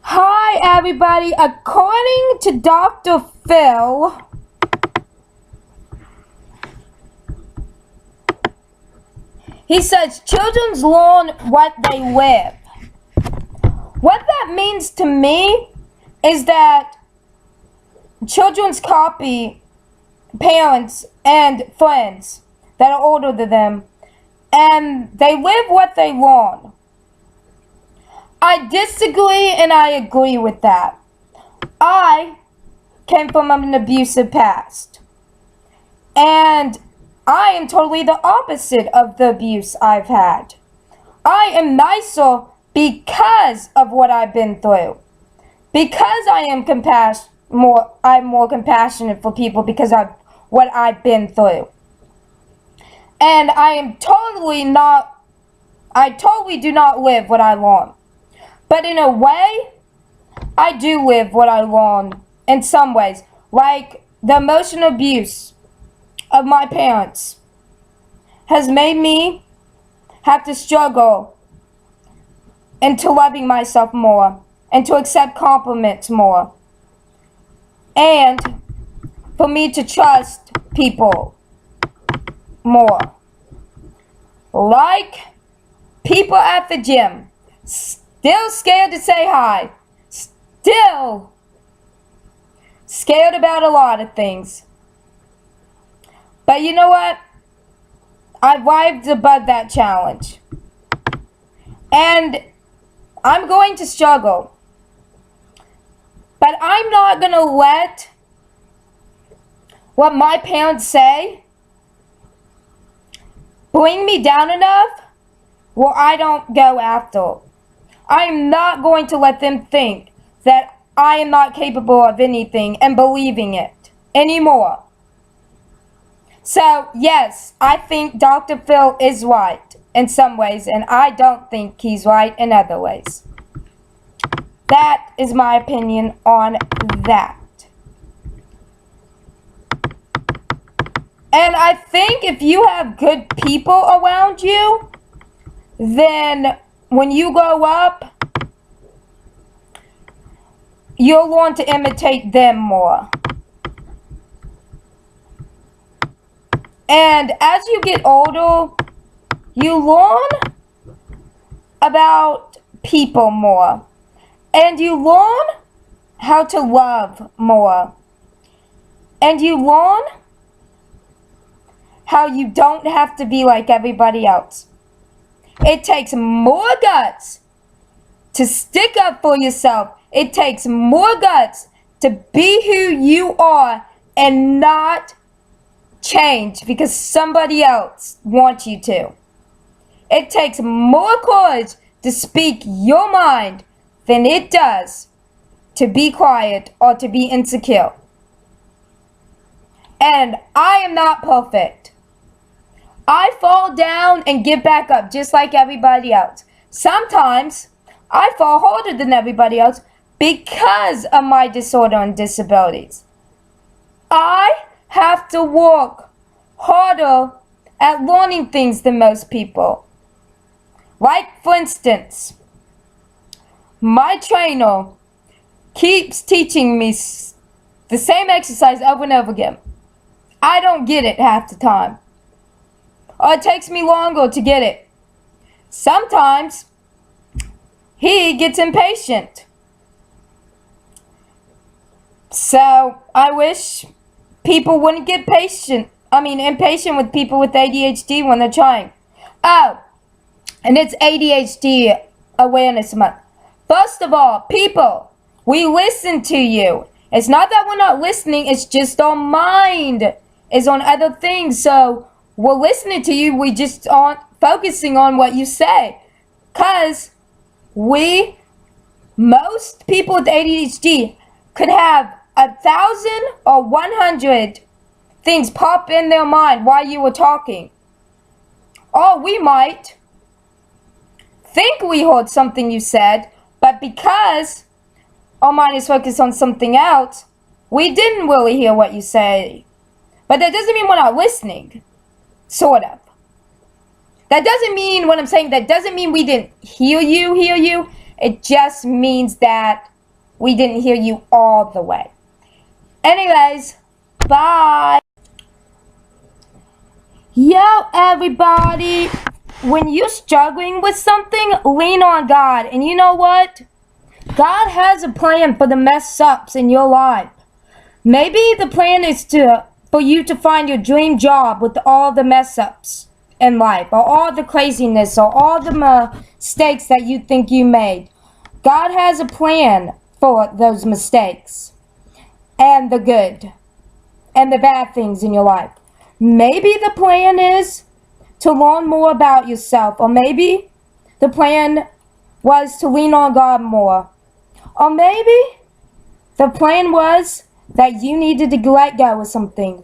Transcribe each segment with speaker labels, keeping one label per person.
Speaker 1: Hi, everybody. According to Dr. Phil, he says children learn what they live. What that means to me is that children copy parents and friends that are older than them, and they live what they learn. I disagree and I agree with that. I came from an abusive past, and I am totally the opposite of the abuse I've had. I am nicer because of what I've been through. Because I am I'm more compassionate for people because of what I've been through. And I totally do not live what I learn. But in a way, I do live what I learn in some ways. Like the emotional abuse of my parents has made me have to struggle into loving myself more and to accept compliments more. And for me to trust people more. Like people at the gym. Still scared to say hi. Still scared about a lot of things. But you know what? I've arrived above that challenge. And I'm going to struggle. But I'm not going to let what my parents say bring me down enough where I don't go after. I'm not going to let them think that I am not capable of anything and believing it anymore. So, yes, I think Dr. Phil is right in some ways, and I don't think he's right in other ways. That is my opinion on that. And I think if you have good people around you, then when you grow up, you'll want to imitate them more. And as you get older, you learn about people more. And you learn how to love more. And you learn how you don't have to be like everybody else. It takes more guts to stick up for yourself. It takes more guts to be who you are and not change because somebody else wants you to. It takes more courage to speak your mind than it does to be quiet or to be insecure. And I am not perfect. I fall down and get back up just like everybody else. Sometimes I fall harder than everybody else because of my disorder and disabilities. I have to work harder at learning things than most people. Like, for instance, my trainer keeps teaching me the same exercise over and over again. I don't get it half the time. Or it takes me longer to get it. Sometimes he gets impatient. So I wish people wouldn't get impatient with people with ADHD when they're trying. Oh, and it's ADHD Awareness Month. First of all, people, we listen to you. It's not that we're not listening, it's just our mind is on other things. So we're listening to you, we just aren't focusing on what you say. Because most people with ADHD could have 1,000 or 100 things pop in their mind while you were talking. Or we might think we heard something you said, but because our mind is focused on something else, we didn't really hear what you say. But that doesn't mean we're not listening. Sort of. That doesn't mean we didn't hear you. It just means that we didn't hear you all the way. Anyways, bye. Yo, everybody. When you're struggling with something, lean on God. And you know what? God has a plan for the mess ups in your life. Maybe the plan is for you to find your dream job with all the mess ups in life, or all the craziness, or all the mistakes that you think you made. God has a plan for those mistakes, and the good, and the bad things in your life. Maybe the plan is to learn more about yourself, or maybe the plan was to lean on God more, or maybe the plan was that you needed to let go of something,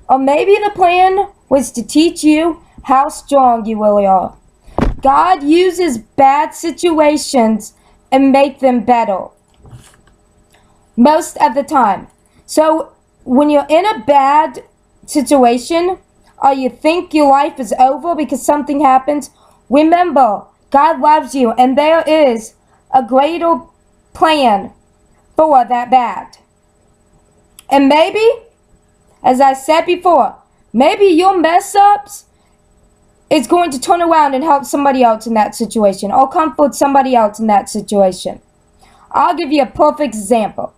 Speaker 1: or maybe the plan was to teach you how strong you really are. God uses bad situations and make them better most of the time. So when you're in a bad situation, or you think your life is over because something happens, remember, God loves you, and there is a greater plan for that bad. And maybe, as I said before, maybe your mess ups is going to turn around and help somebody else in that situation, or comfort somebody else in that situation. I'll give you a perfect example.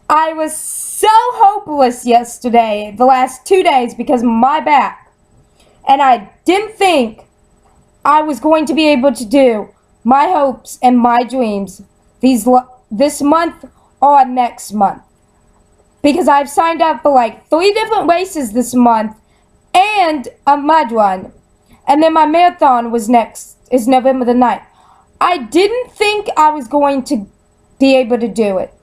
Speaker 1: I was so hopeless yesterday, the last 2 days, because of my back. And I didn't think I was going to be able to do my hopes and my dreams this month or next month. Because I've signed up for like 3 different races this month and a mud run. And then my marathon is November the 9th. I didn't think I was going to be able to do it.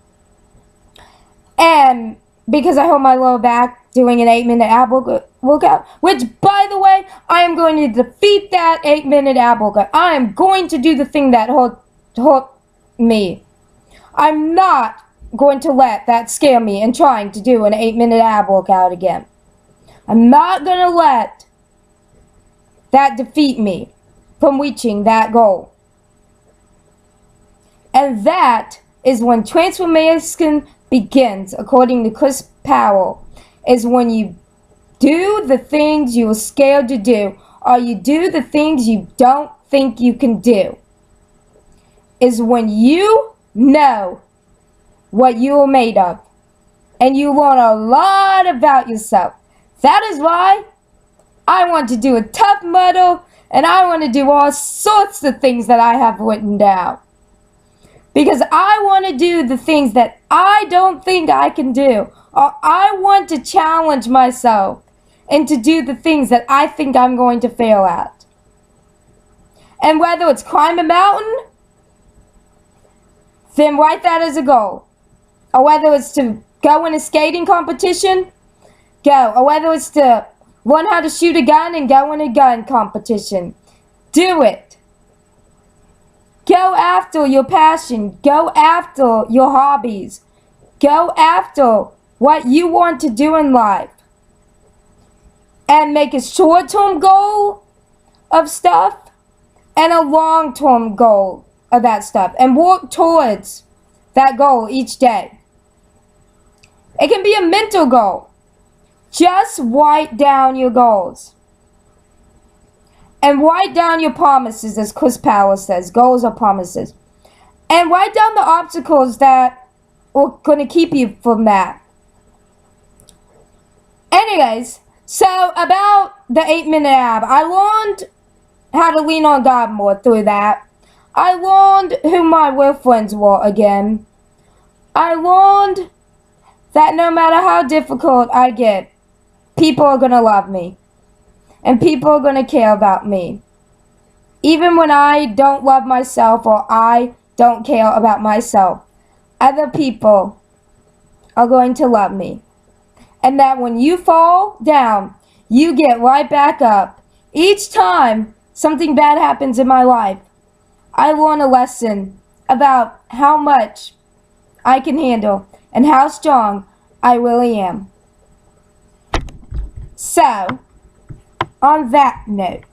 Speaker 1: And because I hurt my lower back doing an 8-minute ab workout, which, by the way, I am going to defeat that 8-minute ab workout. I am going to do the thing that hurt me. I'm not going to let that scare me in trying to do an 8-minute ab workout again. I'm not going to let that defeat me from reaching that goal. And that is when transformation begins, according to Chris Powell, is when you do the things you were scared to do, or you do the things you don't think you can do. Is when you know what you are made of, and you learn a lot about yourself. That is why I want to do a Tough Mudder, and I want to do all sorts of things that I have written down. Because I want to do the things that I don't think I can do. Or I want to challenge myself and to do the things that I think I'm going to fail at. And whether it's climb a mountain, then write that as a goal. Or whether it's to go in a skating competition, go. Or whether it's to learn how to shoot a gun and go in a gun competition, do it. Go after your passion. Go after your hobbies. Go after what you want to do in life. And make a short-term goal of stuff and a long-term goal of that stuff. And work towards that goal each day. It can be a mental goal. Just write down your goals. And write down your promises, as Chris Powell says. Goals are promises. And write down the obstacles that are going to keep you from that. Anyways, so about the 8-minute ab. I learned how to lean on God more through that. I learned who my real friends were again. I learned that no matter how difficult I get, people are going to love me. And people are going to care about me. Even when I don't love myself or I don't care about myself, other people are going to love me. And that when you fall down, you get right back up. Each time something bad happens in my life, I learn a lesson about how much I can handle and how strong I really am. So, on that note,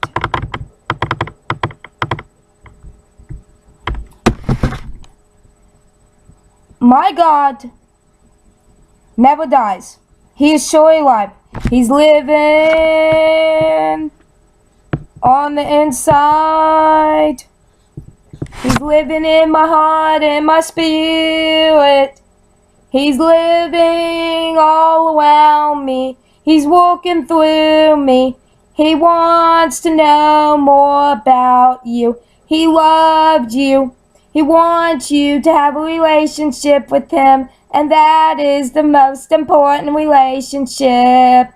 Speaker 1: my God never dies. He is surely alive. He's living on the inside. He's living in my heart and my spirit. He's living all around me. He's walking through me. He wants to know more about you. He loved you. He wants you to have a relationship with him. And that is the most important relationship.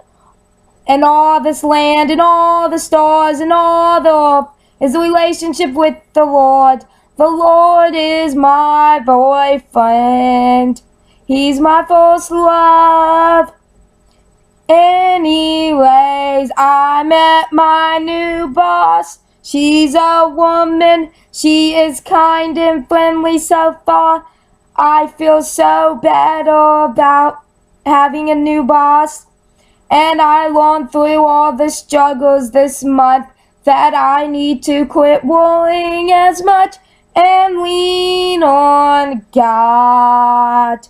Speaker 1: And all this land and all the stars and all the earth is a relationship with the Lord. The Lord is my boyfriend. He's my first love. Anyways, I met my new boss. She's a woman. She is kind and friendly so far. I feel so better about having a new boss. And I learned through all the struggles this month that I need to quit worrying as much and lean on God.